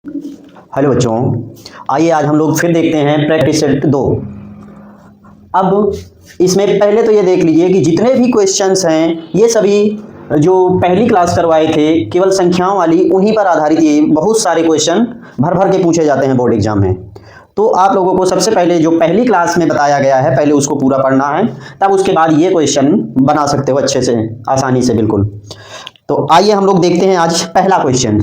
Hello बच्चों, आइए आज हम लोग फिर देखते हैं प्रैक्टिस सेट 2। अब इसमें पहले तो ये देख लीजिए कि जितने भी क्वेश्चंस हैं ये सभी जो पहली क्लास करवाए थे केवल संख्याओं वाली, उन्हीं पर आधारित ये बहुत सारे क्वेश्चन भर भर के पूछे जाते हैं बोर्ड एग्जाम में। तो आप लोगों को सबसे पहले जो पहली क्लास में बताया गया है पहले उसको पूरा पढ़ना है, तब उसके बाद ये क्वेश्चन बना सकते हो अच्छे से, आसानी से बिल्कुल। तो आइए हम लोग देखते हैं आज पहला क्वेश्चन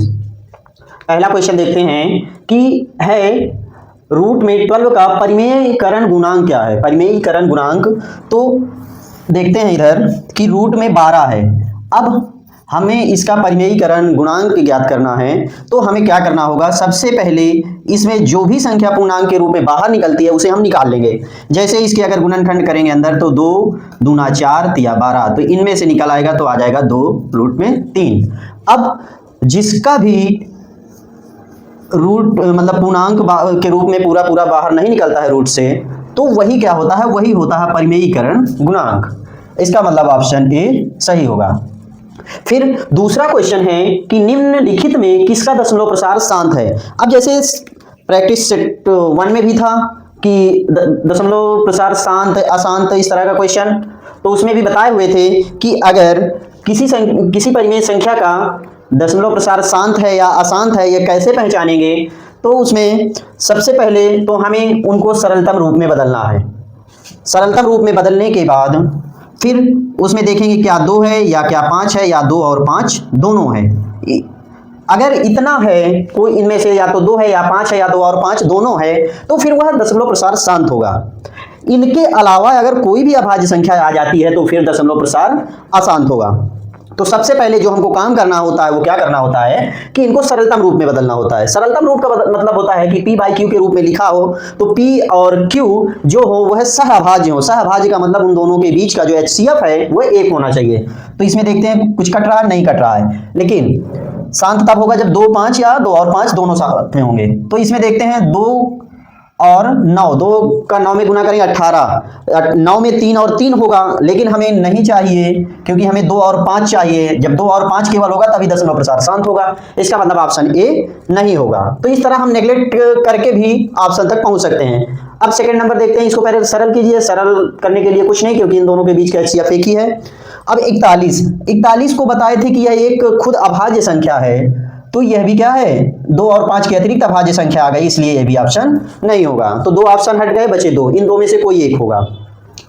देखते हैं कि है रूट में 12 का परिमेयीकरण गुणांक क्या है। परिमेयीकरण गुणांक तो देखते हैं इधर कि रूट में 12 है। अब हमें इसका परिमेयीकरण गुणांक ज्ञात करना है, तो हमें क्या करना होगा, सबसे पहले इसमें जो भी संख्या पूर्णांक के रूप में बाहर निकलती है उसे हम निकाल लेंगे। जैसे इसके अगर गुणनखंड करेंगे अंदर तो 2 दूना 4 तिया 12, तो इनमें से निकल आएगा तो आ जाएगा 2 रूट में 3। अब जिसका भी रूट मतलब पूर्णांक के रूप में पूरा पूरा बाहर नहीं निकलता है रूट से, तो वही क्या होता है, वही होता है परिमेयीकरण गुणांक। इसका मतलब ऑप्शन ए सही होगा। फिर दूसरा क्वेश्चन है कि निम्नलिखित में किसका दशमलव प्रसार शांत है। अब जैसे प्रैक्टिस सेट 1 में भी था कि दशमलव प्रसार शांत अशांत इस तरह का क्वेश्चन, तो उसमें भी बताए हुए थे कि अगर किसी परिमेय संख्या का दशमलव प्रसार शांत है या अशांत है, ये कैसे पहचानेंगे। तो उसमें सबसे पहले तो हमें उनको सरलतम रूप में बदलना है। सरलतम रूप में बदलने के बाद फिर उसमें देखेंगे क्या 2 है या क्या 5 है या 2 और 5 दोनों है। अगर इतना है कोई इनमें से या तो 2 है या 5 है या 2 और 5 दोनों है, तो फिर वह दशमलव प्रसार शांत होगा। इनके अलावा अगर कोई भी अभाज्य संख्या आ जाती है तो फिर दशमलव प्रसार अशांत होगा। तो सबसे पहले जो हमको काम करना होता है वो क्या करना होता है कि इनको सरलतम रूप में बदलना होता है। सरलतम रूप का मतलब होता है कि P बाई Q के रूप में लिखा हो तो P और Q जो हो वह सहअभाज्य हो। सहअभाज्य का मतलब उन दोनों के बीच का जो HCF है वह 1 होना चाहिए। तो इसमें देखते हैं कुछ कट रहा है, नहीं कट रहा है, लेकिन शांत तब होगा जब 2 5 या 2 और 5 दोनों साथ में होंगे। तो इसमें देखते हैं 2 और 9, 2 का 9 में गुना करेंगे 18, 9 में 3 और 3 होगा, लेकिन हमें नहीं चाहिए क्योंकि हमें 2 और 5 चाहिए। जब 2 और 5 केवल होगा तभी दशमलव प्रसार शांत होगा। इसका मतलब ऑप्शन ए नहीं होगा। तो इस तरह हम नेगलेक्ट करके भी ऑप्शन तक पहुंच सकते हैं। अब सेकंड नंबर देखते हैं, इसको पहले सरल कीजिए। सरल करने के लिए कुछ नहीं क्योंकि इन दोनों के बीच का HCF एक ही है। अब 41 को बताए थे कि यह एक खुद अभाज्य संख्या है, तो यह भी क्या है 2 और 5 के अतिरिक्त अभाज्य संख्या आ गई, इसलिए यह भी ऑप्शन नहीं होगा। तो 2 ऑप्शन हट गए, बचे 2, इन 2 में से कोई एक होगा।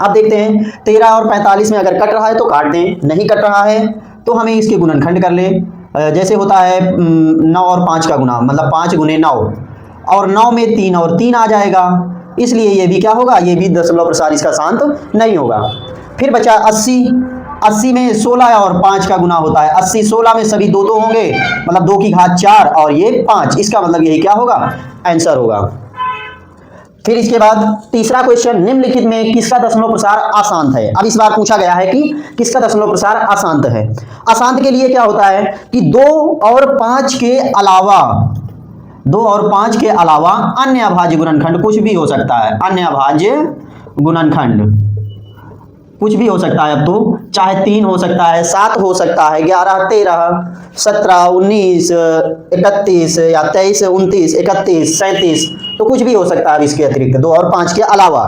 अब देखते हैं 13 और 45 में अगर कट रहा है तो काट दें, नहीं कट रहा है तो हमें इसके गुणनखंड कर लें। जैसे होता है 9 और 5 का गुना, मतलब 5 गुने 9, और 9 में 3 और 3 आ जाएगा, इसलिए ये भी क्या होगा, ये भी दशमलव प्रसार इसका शांत नहीं होगा। फिर बचा 80 में 16 और 5 का गुना होता है। 80 16 में सभी 2 2 होंगे, मतलब 2 की घात 4 और ये 5, इसका मतलब यही क्या होगा, आंसर होगा। फिर इसके बाद तीसरा क्वेश्चन, निम्नलिखित में किसका दशमलव प्रसार अशांत है। अब इस बार पूछा गया है कि किसका दशमलव प्रसार अशांत है। अशांत के लिए क्या होता है कि 2 और 5 के अलावा अन्य अभाज्य गुणनखंड कुछ भी हो सकता है। अन्य अभाज्य गुणनखंड कुछ भी हो सकता है। अब तो चाहे 3 हो सकता है, 7 हो सकता है, 11 13 17 19 31 या 23 29 31 37, तो कुछ भी हो सकता है इसके अतिरिक्त 2 और 5 के अलावा।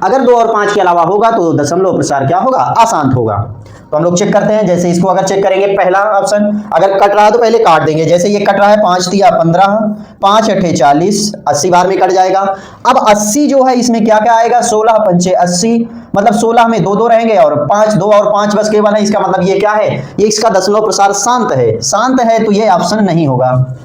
अगर 2 और 5 के अलावा होगा तो दशमलव प्रसार क्या होगा, अशांत होगा। तो हम लोग चेक करते हैं। जैसे इसको अगर चेक करेंगे, पहला ऑप्शन अगर कट रहा है तो पहले काट देंगे। जैसे ये कट रहा है 5 तिया 15, 5 अठे 40, 80 बार में कट जाएगा। अब 80 जो है इसमें क्या क्या आएगा, 16 पंचे 80, मतलब 16 में 2 2 रहेंगे और 2 और 5 बस केवल है। इसका मतलब ये क्या है, ये इसका दशमलव प्रसार शांत है। शांत है तो ये ऑप्शन नहीं होगा।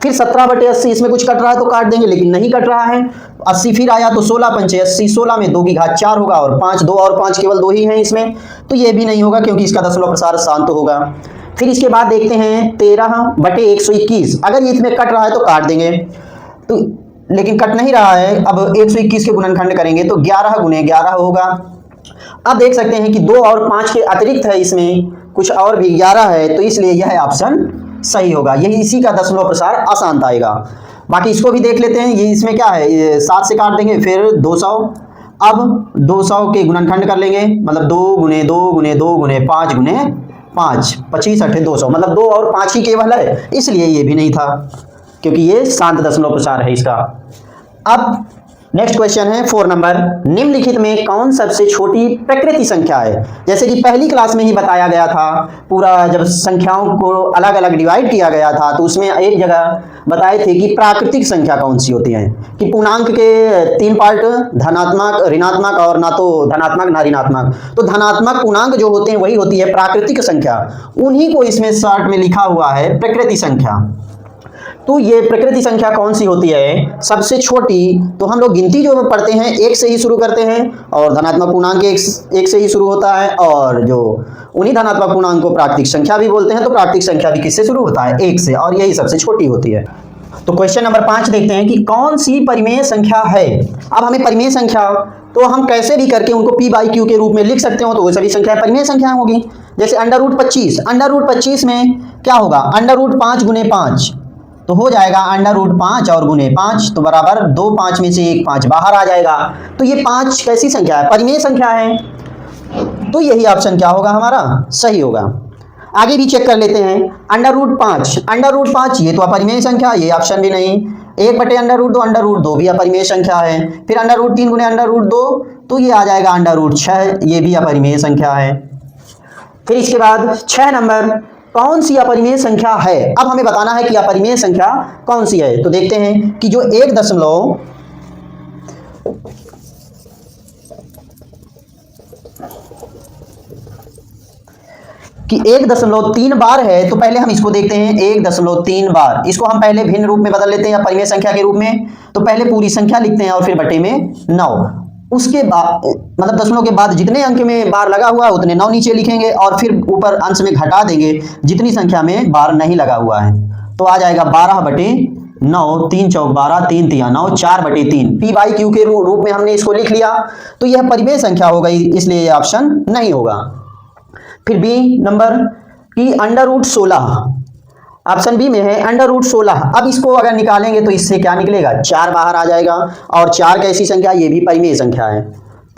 फिर 17/80 इसमें कुछ कट रहा है तो काट देंगे, लेकिन नहीं कट रहा है। 80 फिर आया तो 16 पंचे 80, 16 में 2 की घात 4 होगा और 5 2 और 5 केवल 2 ही हैं इसमें, तो ये भी नहीं होगा क्योंकि इसका दशमलव प्रसार शांत होगा। फिर इसके बाद देखते हैं 13/121, अगर ये इसमें कट रहा है तो काट देंगे, तो लेकिन कट नहीं रहा है। अब 121 के गुणनखंड करेंगे तो 11 गुने 11 होगा। अब देख सकते हैं कि 2 और 5 के अतिरिक्त है, इसमें कुछ और भी 11 है, तो इसलिए यह ऑप्शन सही होगा। यही इसी का दशमलव प्रसार अशांत आएगा। बाकी इसको भी देख लेते हैं। ये इसमें क्या है, 7 से काट देंगे, फिर 200। अब 200 के गुणनखंड कर लेंगे, मतलब 2 गुने 2 गुने 2 गुने 5 गुने 5, 25 अठे 200, मतलब 2 और 5 ही केवल है, इसलिए ये भी नहीं था। क्योंकि ये शांत दशमलव प्रसार है इसका। अब नेक्स्ट क्वेश्चन है 4 नंबर, निम्नलिखित में कौन सबसे छोटी प्रकृति संख्या है। जैसे कि पहली क्लास में ही बताया गया था, पूरा जब संख्याओं को अलग अलग डिवाइड किया गया था तो उसमें एक जगह बताए थे कि प्राकृतिक संख्या कौन सी होती है, कि पूर्णांक के 3 पार्ट, धनात्मक, ऋणात्मक और ना तो धनात्मक ना ऋणात्मक। तो धनात्मक पूर्णांक जो होते हैं वही होती है प्राकृतिक संख्या, उन्हीं को इसमें शॉर्ट में लिखा हुआ है प्रकृति संख्या। तो ये प्रकृति संख्या कौन सी होती है सबसे छोटी, तो हम लोग गिनती जो पढ़ते हैं 1 से ही शुरू करते हैं और धनात्मक पूर्णांक 1 से ही शुरू होता है, और जो उन्हीं धनात्मक पूर्णांक को प्राकृतिक संख्या भी बोलते हैं, तो प्राकृतिक संख्या भी किससे शुरू होता है 1 से, और यही सबसे छोटी होती है। तो क्वेश्चन नंबर 5 देखते हैं कि कौन सी परिमेय संख्या है। अब हमें परिमेय संख्या तो हम कैसे भी करके उनको p/q के रूप में लिख सकते हो, तो वो सभी संख्याएं परिमेय संख्याएं होगी। जैसे √25, √25 में क्या होगा, √5 गुने 5 तो हो जाएगा √5 और गुने 5 तो बराबर 2, 5 में से 1 5 बाहर आ जाएगा। तो ये 5 कैसी संख्या है, परिमेय संख्या है, तो यही ऑप्शन क्या होगा हमारा, सही होगा। आगे भी चेक कर लेते हैं, √5 ये तो अपरिमेय संख्या, ये ऑप्शन भी नहीं। 1/√2 भी अपरिमेय संख्या है। फिर √3 गुने √2 तो ये आ जाएगा √6, ये भी अपरिमेय संख्या है। फिर इसके बाद 6 नंबर, कौन सी अपरिमेय संख्या है। अब हमें बताना है कि अपरिमेय संख्या कौन सी है। तो देखते हैं कि जो 1.3 बार है, तो पहले हम इसको देखते हैं 1.3 बार। इसको हम पहले भिन्न रूप में बदल लेते हैं अपरिमेय संख्या के रूप में। तो पहले पूरी संख्या लिखते हैं और फिर बटे में 9, उसके बाद मतलब दशमलव के बाद जितने अंक में बार लगा हुआ है उतने 9 नीचे लिखेंगे और फिर ऊपर अंश में घटा देंगे जितनी संख्या में बार नहीं लगा हुआ है। तो आ जाएगा 12/9, 3 चौक 12, 3 तिया 9, 4/3। p/q के रूप में हमने इसको लिख लिया, तो यह परिमेय संख्या हो गई, इसलिए यह ऑप्शन नहीं होगा। फिर बी नंबर की √16, ऑप्शन बी में है √16। अब इसको अगर निकालेंगे तो इससे क्या निकलेगा, 4 बाहर आ जाएगा, और 4 कैसी संख्या, ये भी परिमेय संख्या है।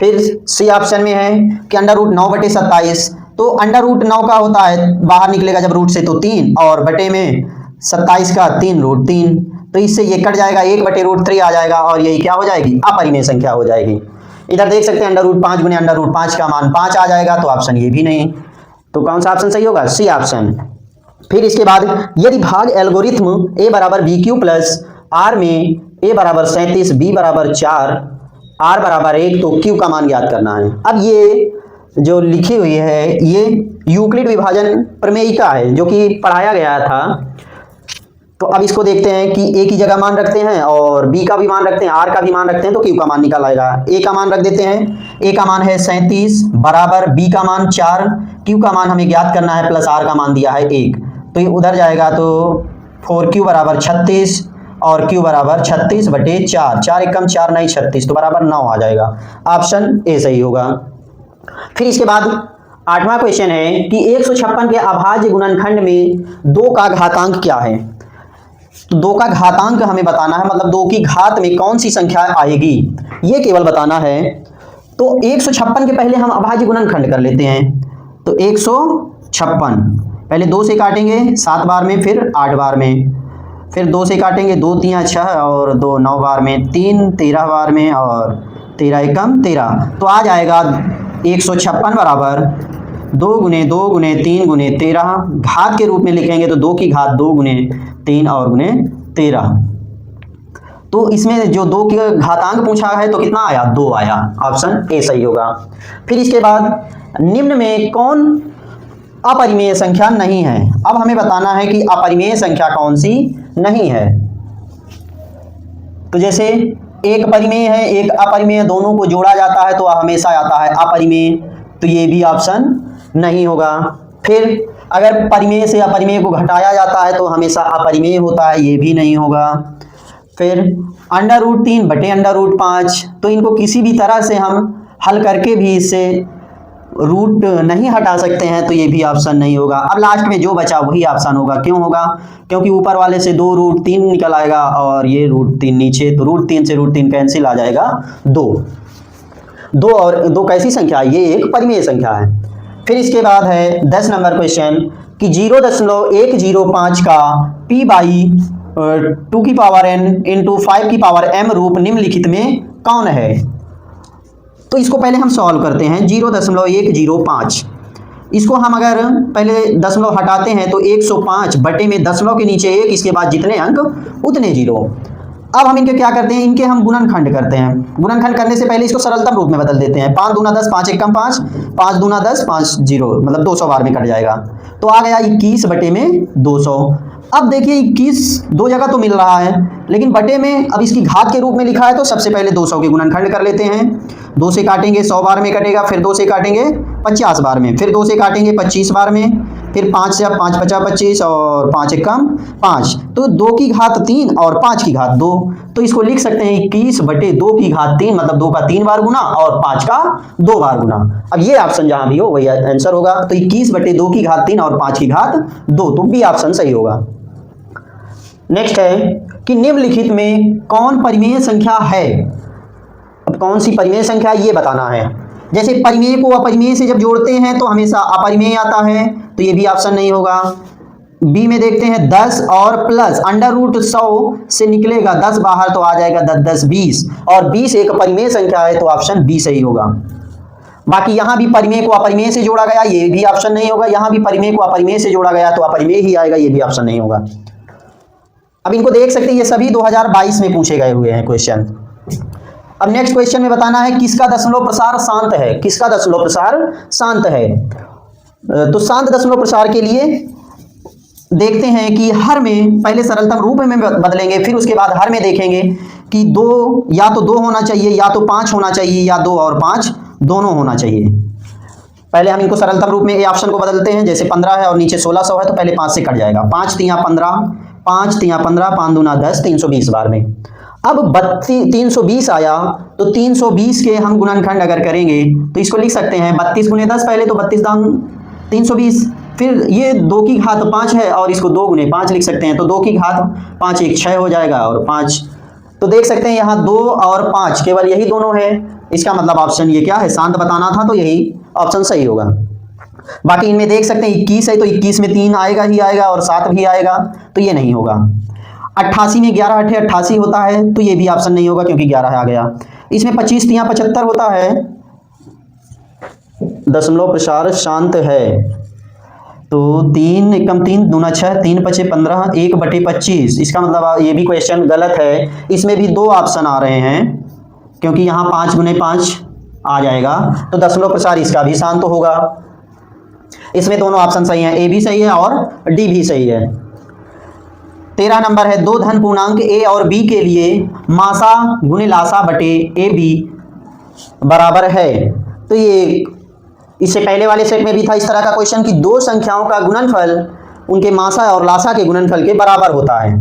फिर सी ऑप्शन में है कि √9/27, तो √9 का होता है बाहर निकलेगा जब रूट से तो 3, और बटे में 27 का 3√3, तो इससे ये कट जाएगा, 1/√3 आ जाएगा, और यही क्या हो जाएगी, अपरिमेय संख्या हो जाएगी। इधर देख सकते हैं √5 गुने √5 का मान 5 आ जाएगा, तो ऑप्शन ये भी नहीं। तो कौन सा ऑप्शन सही होगा, सी ऑप्शन। फिर इसके बाद यदि भाग एल्गोरिथ्म a = bq + r में a = 37, b = 4, r = 1, तो q का मान ज्ञात करना है। अब ये जो लिखी हुई है ये यूक्लिड विभाजन प्रमेयिका है जो कि पढ़ाया गया था। तो अब इसको देखते हैं कि a की जगह मान रखते हैं और b का भी मान रखते हैं, r का भी मान रखते हैं, तो q का मान निकल आएगा। a का मान रख देते हैं, a का मान है 37 बराबर b का मान 4, q का मान हमें ज्ञात करना है प्लस r का मान दिया है 1, तो ये उधर जाएगा तो 4q = 36 और q = 36/4, 4 एकम 4 नहीं 36, तो बराबर 9 आ जाएगा। ऑप्शन ए सही होगा। फिर इसके बाद 8वां क्वेश्चन है कि 156 के अभाज्य गुणनखंड में 2 का घातांक क्या है। तो 2 का घातांक हमें बताना है, मतलब 2 की घात में कौन सी संख्या आएगी, ये केवल बताना है। तो 156 के पहले हम अभाज्य गुणनखंड कर लेते हैं। तो 156 पहले 2 से काटेंगे 7 बार में, फिर 8 बार में, फिर 2 से काटेंगे 2 तिया 6 और 2 9 बार में, 3 13 बार में और 13 एकम 13, तो आ जाएगा 156 बराबर 2 गुने 2 गुने 3 गुने 13, घात के रूप में लिखेंगे तो 2 की घात 2 गुने 3 और गुने 13। तो इसमें जो 2 के घातांक पूछा है तो कितना आया, 2 आया, ऑप्शन ए सही होगा। फिर इसके बाद निम्न में कौन अपरिमेय संख्या नहीं है। अब हमें बताना है कि अपरिमेय संख्या कौन सी नहीं है। तो जैसे एक परिमेय है एक अपरिमेय, दोनों को जोड़ा जाता है तो हमेशा आता है अपरिमेय, तो ये भी ऑप्शन नहीं होगा। फिर अगर परिमेय से अपरिमेय को घटाया जाता है तो हमेशा अपरिमेय होता है, ये भी नहीं होगा। फिर √3/√5, तो इनको किसी भी तरह से हम हल करके भी इससे रूट नहीं हटा सकते हैं, तो ये भी ऑप्शन नहीं होगा। अब लास्ट में जो बचा वही ऑप्शन होगा। क्यों होगा, क्योंकि ऊपर वाले से 2 √3 निकल आएगा और ये √3 नीचे, तो √3 से √3 कैंसिल आ जाएगा 2 और 2 कैसी संख्या है, ये एक परिमेय संख्या है। फिर इसके बाद है 10 नंबर क्वेश्चन कि 0.105 का 2 की पावर n इंटू 5 की पावर m रूप निम्नलिखित में कौन है? तो इसको पहले हम सॉल्व करते हैं। 0.105, इसको हम अगर पहले दशमलव हटाते हैं तो 105 बटे में दशमलव के नीचे 1, इसके बाद जितने अंक उतने जीरो। अब हम इनके क्या करते हैं, इनके हम गुणनखंड करते हैं। गुणनखंड करने से पहले इसको सरलतम रूप में बदल देते हैं। 5 दूना 10, 5 एकम 5, 5 दूना 10, 5 जीरो, मतलब 200 बार में कट जाएगा। तो आ गया 21 बटे में 200। अब देखिए 21 दो जगह तो मिल रहा है, लेकिन बटे में अब इसकी घात के रूप में लिखा है, तो सबसे पहले 200 के गुणनखंड कर लेते हैं। 2 से काटेंगे 100 बार में कटेगा, फिर 2 से काटेंगे 50 बार में, फिर 2 से काटेंगे 25 बार में, फिर 5 से 5 50 25 और 5 एकम 5, तो 2 की घात 3 और 5 की घात 2। तो इसको लिख सकते हैं 21 बटे 2 की घात 3, मतलब 2 का 3 बार गुना और 5 का 2 बार गुना। अब ये ऑप्शन जहां भी हो वही आंसर होगा। तो 21 बटे 2 की घात 3 और 5 की घात 2, तो बी ऑप्शन सही होगा। नेक्स्ट है कि निम्नलिखित में कौन परिमेय संख्या है? अब कौन सी परिमेय संख्या ये बताना है। जैसे परिमेय को अपरिमेय से जब जोड़ते हैं तो हमेशा अपरिमेय आता है, तो ये भी ऑप्शन नहीं होगा। बी में देखते हैं 10 और प्लस √100 से निकलेगा 10 बाहर, तो आ जाएगा 10 10 20, और 20 एक परिमेय संख्या है, तो ऑप्शन बी सही होगा। बाकी यहां भी परिमेय को अपरिमेय से जोड़ा गया, ये भी ऑप्शन नहीं होगा। यहां भी परिमेय को अपरिमेय से जोड़ा गया तो अपरिमेय ही आएगा, ये भी ऑप्शन नहीं होगा। अब इनको देख सकते हैं, ये सभी 2022 में पूछे गए हुए हैं क्वेश्चन। अब नेक्स्ट क्वेश्चन में बताना है किसका दशमलव प्रसार शांत है, किसका दशमलव प्रसार शांत है। तो शांत दशमलव प्रसार के लिए देखते हैं कि हर में पहले सरलतम रूप में बदलेंगे, फिर उसके बाद हर में देखेंगे कि 2 या तो 2 होना चाहिए, या तो 5 होना चाहिए, या 2 और 5 दोनों होना चाहिए। पहले हम इनको सरलतम रूप में ए ऑप्शन को बदलते हैं। जैसे 15 है और नीचे 1600 है, तो पहले 5 से कट जाएगा। 5 तिया 15, 5 तिया 15, 5 दूना 10, 320 बार में। अब 320 आया, तो 320 के हम गुणनखंड अगर करेंगे तो इसको लिख सकते हैं 32 गुने 10, पहले तो 32 दाम 320, फिर ये 2 की घात 5 है और इसको 2 गुने 5 लिख सकते हैं, तो 2 की घात 5 1 6 हो जाएगा और 5, तो देख सकते हैं यहाँ 2 और 5 केवल यही दोनों है। इसका मतलब ऑप्शन ये क्या है, शांत बताना था, तो यही ऑप्शन सही होगा। बाकी इनमें देख सकते हैं 21 है, तो 21 में 3 आएगा ही आएगा और 7 भी आएगा, तो ये नहीं होगा। 88 में 11 8 88 होता है, तो ये भी ऑप्शन नहीं होगा क्योंकि 11 आ गया। इसमें 25 तिया 75 होता है, दशमलव प्रसार शांत है, तो 3 एकम 3 दूना 6, 3 5 15, 1 बटे 25। इसका मतलब ये भी क्वेश्चन गलत है। इसमें भी 2 ऑप्शन आ रहे हैं, क्योंकि यहाँ 5 गुने 5 आ जाएगा, तो दशमलव प्रसार इसका भी शांत तो होगा। इसमें दोनों ऑप्शन सही हैं, ए भी सही है और डी भी सही है। 13 नंबर है 2 धन पूर्णांक ए और बी के लिए मासा गुने लासा बटे ए बी बराबर है। तो ये इससे पहले वाले सेट में भी था इस तरह का क्वेश्चन कि 2 संख्याओं का गुणनफल उनके मासा और लासा के गुणनफल के बराबर होता है।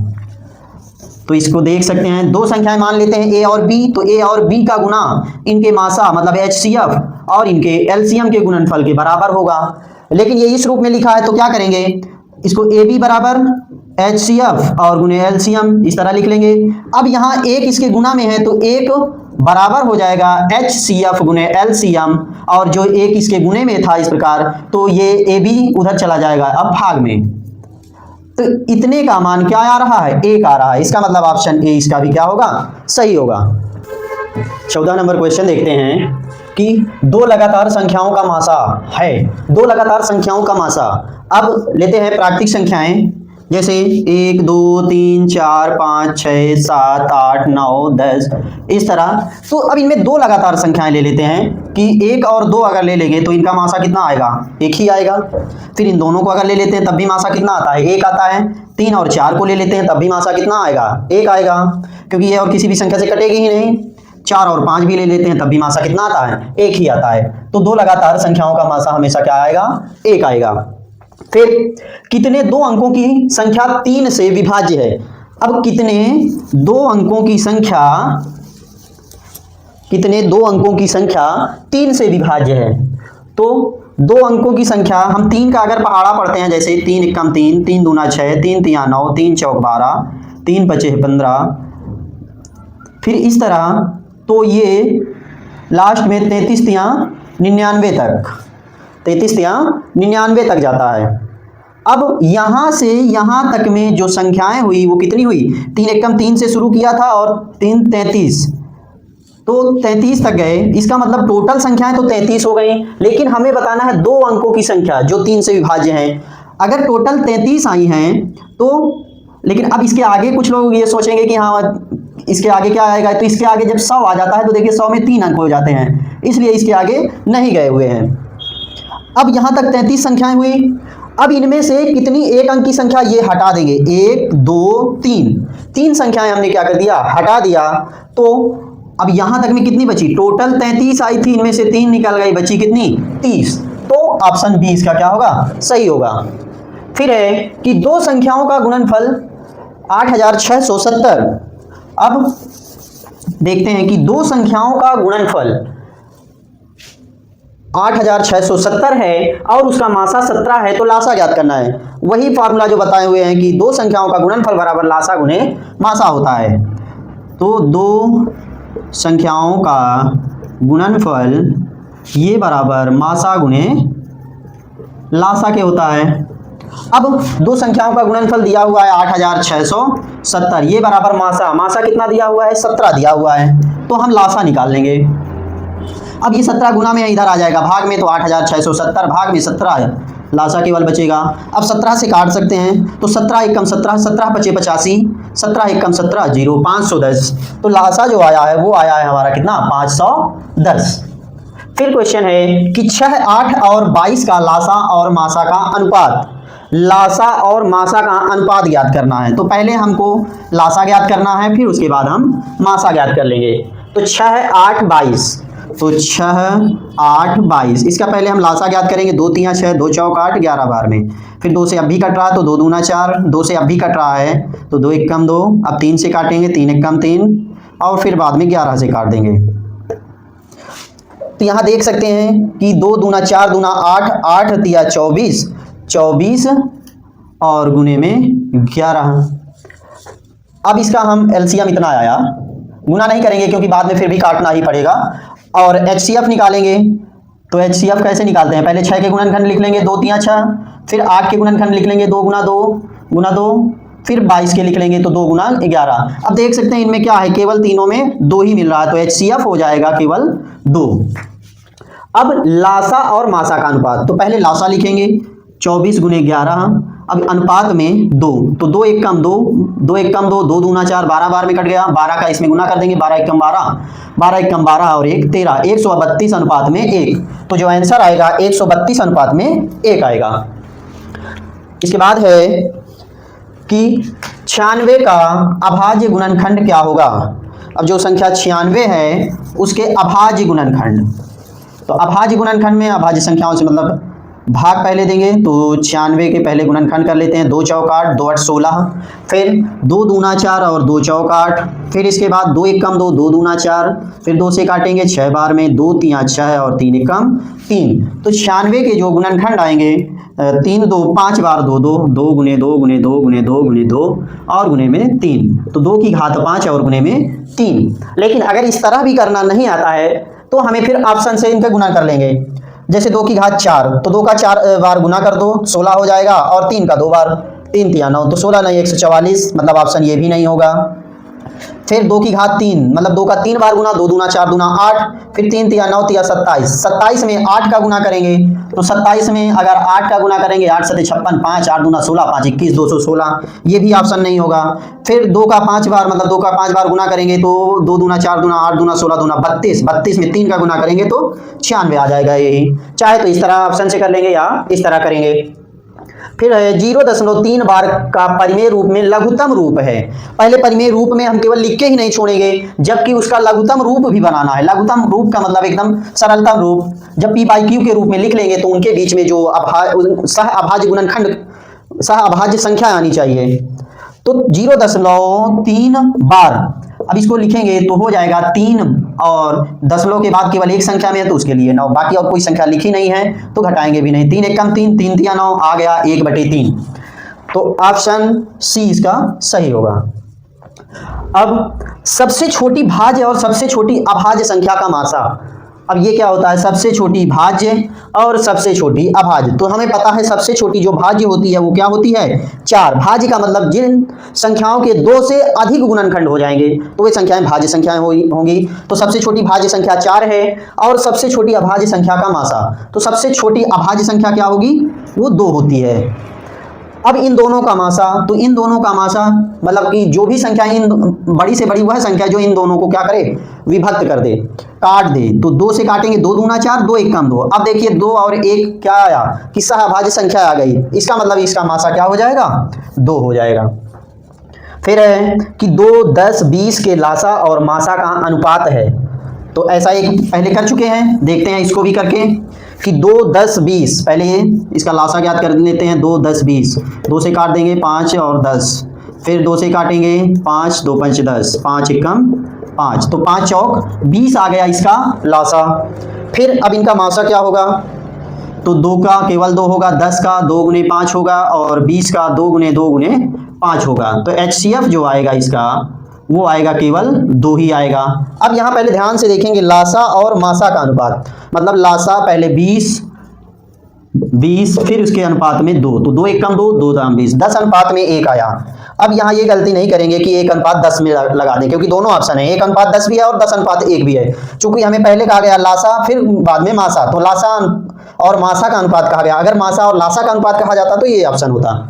तो इसको देख सकते हैं, 2 संख्याएं मान लेते हैं ए और बी, तो ए और बी का गुना इनके मासा मतलब HCF और इनके LCM के गुणनफल के बराबर होगा। लेकिन ये इस रूप में लिखा है, तो क्या करेंगे, इसको ए बी बराबर HCF और गुने LCM इस तरह लिख लेंगे। अब यहाँ 1 इसके गुना में है, तो 1 बराबर हो जाएगा HCF गुने LCM, और जो 1 इसके गुने में था इस प्रकार, तो ये ए बी उधर चला जाएगा अब भाग में। तो इतने का मान क्या आ रहा है, 1 आ रहा है। इसका मतलब ऑप्शन ए इसका भी क्या होगा, सही होगा। 14 नंबर क्वेश्चन देखते हैं कि 2 लगातार संख्याओं का मासा है। 2 लगातार संख्याओं का मासा, अब लेते हैं प्राकृतिक संख्याएं, जैसे 1 2 3 4 5 6 7 8 9 10 इस तरह। तो अब इनमें 2 लगातार संख्याएं ले लेते हैं कि 1 और 2 अगर ले लेंगे तो इनका मासा कितना आएगा, 1 ही आएगा। फिर इन दोनों को अगर ले लेते हैं तब भी मासा कितना आता है, 1 आता है। 3 और 4 को ले लेते हैं तब भी मासा कितना आएगा, 1 आएगा, क्योंकि ये और किसी भी संख्या से कटेगी ही नहीं। 4 और 5 भी ले लेते हैं तब भी मासा कितना आता है, 1 ही आता है। तो 2 लगातार संख्याओं का मासा हमेशा क्या आएगा, 1 आएगा। फिर कितने 2 अंकों की संख्या 3 से विभाज्य है। अब कितने 2 अंकों की संख्या, कितने 2 अंकों की संख्या 3 से विभाज्य है। तो 2 अंकों की संख्या हम 3 का अगर पहाड़ा पढ़ते हैं, जैसे 3 एकम 3, 3 दूना 6, 3 तिया 9, 3 चौक 12, 3 पचे 15, फिर इस तरह, तो ये लास्ट में 33 तिया 99 तक, 33 तिया 99 तक जाता है। अब यहाँ से यहाँ तक में जो संख्याएं हुई वो कितनी हुई, 3 एकम 3 से शुरू किया था और 3 33, तो 33 तक गए। इसका मतलब टोटल संख्याएं तो 33 हो गई, लेकिन हमें बताना है 2 अंकों की संख्या जो 3 से विभाज्य हैं। अगर टोटल 33 आई हैं तो, लेकिन अब इसके आगे कुछ लोग ये सोचेंगे कि हाँ इसके आगे क्या आएगा, तो इसके आगे जब 100 आ जाता है तो देखिए 100 में 3 अंक हो जाते हैं, इसलिए इसके आगे नहीं गए हुए हैं। अब यहाँ तक 33 संख्याएं हुई। अब इनमें से कितनी एक अंक की संख्या ये हटा देंगे, 1 2 3, 3 संख्याएं हमने क्या कर दिया, हटा दिया। तो अब यहां तक में कितनी बची, टोटल 33 आई थी, इनमें से 3 निकल गई, बची कितनी 30। तो ऑप्शन बी इसका क्या होगा, सही होगा। फिर है कि 2 संख्याओं का गुणनफल 8670। अब देखते हैं कि 2 संख्याओं का गुणनफल 8670 है और उसका मासा 17 है, तो लासा ज्ञात करना है। वही फार्मूला जो बताए हुए हैं कि 2 संख्याओं का गुणनफल बराबर लासा गुणे मासा होता है। तो 2 संख्याओं का गुणनफल ये बराबर मासा गुणे लासा के होता है। अब 2 संख्याओं का गुणनफल दिया हुआ है 8670, ये बराबर मासा, मासा कितना दिया हुआ है, 17 दिया हुआ है, तो हम लासा निकाल लेंगे। अब ये 17 गुना में इधर आ जाएगा, भाग में तो 8670, भाग में 17, लासा केवल बचेगा। अब 17 से काट सकते हैं, तो 17 एकम 17, 17 पचे 85, 17 एकम 17 0, 510। तो लासा जो आया है वो आया है हमारा कितना, 510। फिर क्वेश्चन है कि 6, 8 और 22 का लासा और मासा का अनुपात, लासा और मासा का अनुपात ज्ञात करना है। तो पहले हमको लासा ज्ञात करना है, फिर उसके बाद हम मासा ज्ञात कर लेंगे। तो 6, 8, 22, तो 6, 8, 22, इसका पहले हम लासा ज्ञात करेंगे। 2 3 6, 2 चौक 8, 11 बार में। फिर 2 से अब भी कट रहा है तो 2 दूना 4, 2 से अब भी कट रहा है तो 2 एकम 2, अब 3 से काटेंगे, 3 एकम 3, और फिर बाद में 11 से काट देंगे। तो यहाँ देख सकते हैं कि 2 दूना 4 दूना 8, 8 तिया 24, 24 और गुने में 11। अब इसका हम एलसीएम इतना आया, गुना नहीं करेंगे क्योंकि बाद में फिर भी काटना ही पड़ेगा। और एचसीएफ निकालेंगे, तो एचसीएफ कैसे निकालते हैं, पहले 6 के गुणनखंड लिख लेंगे, 2 3 6, फिर 8 के गुणनखंड लिख लेंगे, 2 गुना 2 गुना 2, फिर 22 के लिख लेंगे तो 2 गुना 11। अब देख सकते हैं इनमें क्या है, केवल तीनों में 2 ही मिल रहा है, तो एचसीएफ हो जाएगा केवल 2। अब लासा और मासा का अनुपात, तो पहले लासा लिखेंगे 24 गुने 11, अब अनुपात में 2, तो 2 एकम 2, 2 एकम 2, 2 दूना 4, 12 बार में कट गया, 12 का इसमें गुना कर देंगे, 12 एकम 12, 12 एकम 12 और 1 13, 132 अनुपात में 1। तो जो आंसर आएगा 132 अनुपात में 1 आएगा। इसके बाद है कि 96 का अभाज्य गुणनखंड क्या होगा। अब जो संख्या 96 है उसके अभाज्य गुणनखंड, तो अभाज्य गुणनखंड में अभाज्य संख्याओं से मतलब भाग पहले देंगे, तो 96 के पहले गुणनखंड कर लेते हैं, 2 चौक 8, 2 8 16, फिर 2 दूना 4 और 2 चौक 8, फिर इसके बाद 2 एकम 2, 2 दूना 4, फिर 2 से काटेंगे 6 बार में, 2 3 6 और 3 एकम 3। तो 96 के जो गुणनखंड आएंगे 3 2 5 बार 2 2, 2 गुने 2 गुने 2 गुने 2 गुने 2 और गुने में 3, तो 2 की घात 5 और गुने में 3। लेकिन अगर इस तरह भी करना नहीं आता है तो हमें फिर ऑप्शन से इनका गुना कर लेंगे। जैसे 2 की घात 4, तो 2 का 4 बार गुना कर दो 16 हो जाएगा, और 3 का 2 बार, 3 तिया 9, तो 16 नहीं 144, मतलब ऑप्शन ये भी नहीं होगा। फिर 2 की घात 3, मतलब 2 का 3 बार गुना, 2 दूना 4 दूना 8, फिर 3 तिया 9 तिया 27, 27 में 8 का गुना करेंगे, तो 27 में अगर 8 का गुना करेंगे 8 7 56, 5 8 दूना 16, 5 21, 216, ये भी ऑप्शन नहीं होगा। फिर 2 का 5 बार, मतलब 2 का 5 बार गुना करेंगे तो 2 दूना 4 दूना 8 दूना 16 दूना 32, 32 में 3 का गुना करेंगे तो 96 आ जाएगा। यही चाहे तो इस तरह ऑप्शन से कर लेंगे या इस तरह करेंगे। फिर है 0.3 बार का परिमेय रूप में लघुत्तम रूप है। पहले परिमेय रूप में हम केवल लिख के ही नहीं छोड़ेंगे, जबकि उसका लघुत्तम रूप भी बनाना है। लघुत्तम रूप का मतलब एकदम सरलतम रूप, जब p/q के रूप में लिख लेंगे तो उनके बीच में जो सह अभाज्य गुणनखंड, सह अभाज्य संख्या आनी चाहिए। तो 0.3 बार, अब इसको लिखेंगे तो हो जाएगा 3 और दशमलव के बाद केवल एक संख्या में है तो उसके लिए 9, बाकी और कोई संख्या लिखी नहीं है तो घटाएंगे भी नहीं। 3 एकम 3, 3 तिया 9, आ गया 1/3, तो ऑप्शन सी इसका सही होगा। अब सबसे छोटी भाज्य और सबसे छोटी अभाज्य संख्या का मासा, अब ये क्या होता है, सबसे छोटी भाज्य और सबसे छोटी अभाज्य। तो हमें पता है सबसे छोटी जो भाज्य होती है वो क्या होती है, 4। भाज्य का मतलब जिन संख्याओं के 2 से अधिक गुणनखंड हो जाएंगे तो वे संख्याएं भाज्य संख्याएं होंगी। तो सबसे छोटी भाज्य संख्या 4 है और सबसे छोटी अभाज्य संख्या का मासा, तो सबसे छोटी अभाज्य संख्या क्या होगी, वो 2 होती है। अब इन दोनों का मासा, तो इन दोनों का मासा मतलब कि जो भी संख्या इन बड़ी से बड़ी वह संख्या जो इन दोनों को क्या करे, विभक्त कर दे, काट दे। तो 2 से काटेंगे, 2 दूना 4, 2 1 कम 2। अब देखिए 2 और 1 क्या आया कि सहअभाज्य संख्या आ गई, इसका मतलब इसका मासा क्या हो जाएगा, 2 हो जाएगा। फिर है कि 2, 10, 20 के लासा और मासा का अनुपात है। तो ऐसा एक पहले कर चुके हैं, देखते हैं इसको भी करके कि 2, 10, 20, पहले इसका लासा ज्ञात कर लेते हैं। 2, 10, 20, 2 से काट देंगे 5 और 10, फिर 2 से काटेंगे 5, 2 5 10, 5 एकम 5, तो 5 चौक 20 आ गया इसका लासा। फिर अब इनका मासा क्या होगा, तो 2 का केवल 2 होगा, 10 का 2 गुने 5 होगा और 20 का 2 गुने 2 गुने 5 होगा। तो HCF जो आएगा इसका वो आएगा केवल 2 ही आएगा। अब यहाँ पहले ध्यान से देखेंगे लासा और मासा का अनुपात, मतलब लासा पहले 20 फिर उसके अनुपात में 2, तो 2 1 कम 2, 2 दाम 20, 10 अनुपात में 1 आया। अब यहाँ ये गलती नहीं करेंगे कि 1 अनुपात 10 में लगा दें, क्योंकि दोनों ऑप्शन है, 1 अनुपात 10 भी है और 10 अनुपात 1 भी है। चूंकि हमें पहले कहा गया लासा फिर बाद में मासा, तो लासा और मासा का अनुपात कहा गया, अगर मासा और लासा का अनुपात कहा जाता तो ये ऑप्शन होता।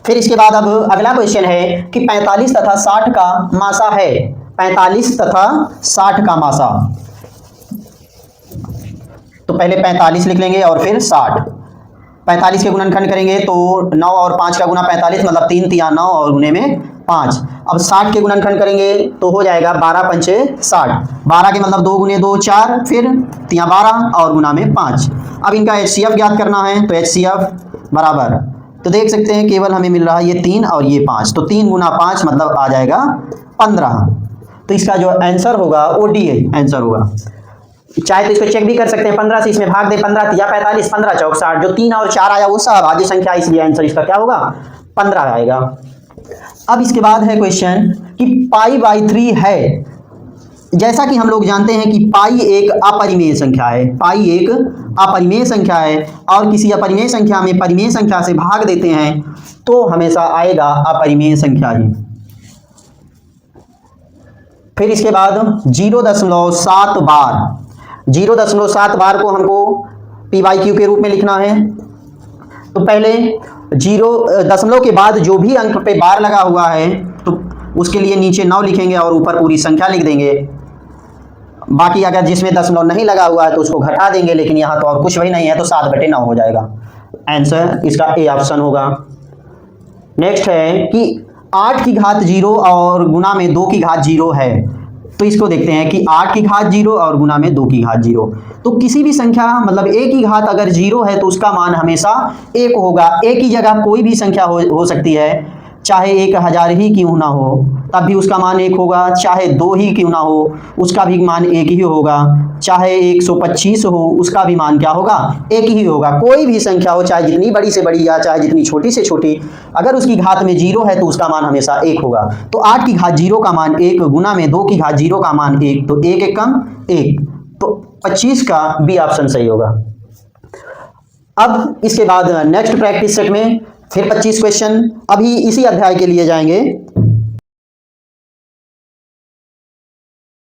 फिर इसके बाद अब अगला क्वेश्चन है कि 45 तथा 60 का मासा है, 45 तथा 60 का मासा। तो पहले 45 लिख लेंगे और फिर 60। 45 के गुणनखंड करेंगे तो 9 और 5 का गुना 45, मतलब 3 तिया 9 और गुने में 5। अब 60 के गुणनखंड करेंगे तो हो जाएगा 12 पंचे 60, 12 के मतलब 2 गुने 2 4, फिर तिया 12 और गुना में 5। अब इनका HCF ज्ञात करना है, तो HCF बराबर, तो देख सकते हैं केवल हमें मिल रहा है ये 3 और ये 5, तो 3 गुना 5 मतलब आ जाएगा 15। तो इसका जो आंसर होगा वो डी आंसर होगा। चाहे तो इसको चेक भी कर सकते हैं, 15 से इसमें भाग दे, 15 तिया 45, 15 चौक 60, जो 3 और 4 आया वो सहअभाज्य संख्या, इसलिए आंसर इसका क्या होगा, 15 आएगा। अब इसके बाद है क्वेश्चन कि π/3 है। जैसा कि हम लोग जानते हैं कि पाई एक अपरिमेय संख्या है, पाई एक अपरिमेय संख्या है और किसी अपरिमेय संख्या में परिमेय संख्या से भाग देते हैं तो हमेशा आएगा अपरिमेय संख्या ही। फिर इसके बाद 0.7 बार, 0.7 बार को हमको PYQ के रूप में लिखना है। तो पहले 0 दशमलव के बाद जो भी अंक पे बार लगा हुआ है तो उसके लिए नीचे 9 लिखेंगे और ऊपर पूरी संख्या लिख देंगे। बाकी अगर जिसमें दशमलव नहीं लगा हुआ है तो उसको घटा देंगे, लेकिन यहाँ तो और कुछ भी नहीं है तो 7/9 हो जाएगा। आंसर इसका ए ऑप्शन होगा। नेक्स्ट है कि 8 की घात 0 और गुना में 2 की घात 0 है। तो इसको देखते हैं कि 8 की घात 0 और गुना में 2 की घात 0। तो किसी भी संख्या मतलब a की घात अगर 0 है तो उसका मान हमेशा 1 होगा। a की जगह कोई भी संख्या हो सकती है, चाहे 1000 ही क्यों ना हो तब भी उसका मान 1 होगा, चाहे 2 ही क्यों ना हो उसका भी मान 1 ही होगा, चाहे 125 हो उसका भी मान क्या होगा, 1 ही होगा। कोई भी संख्या हो, चाहे जितनी बड़ी से बड़ी या चाहे जितनी छोटी से छोटी, अगर उसकी घात में 0 है तो उसका मान हमेशा 1 होगा। तो 8 की घात 0 का मान 1 गुना में 2 की घात 0 का मान 1, तो 1 एकम 1, तो 25 का बी ऑप्शन सही होगा। अब इसके बाद नेक्स्ट प्रैक्टिस सेट में फिर 25 क्वेश्चन अभी इसी अध्याय के लिए जाएंगे।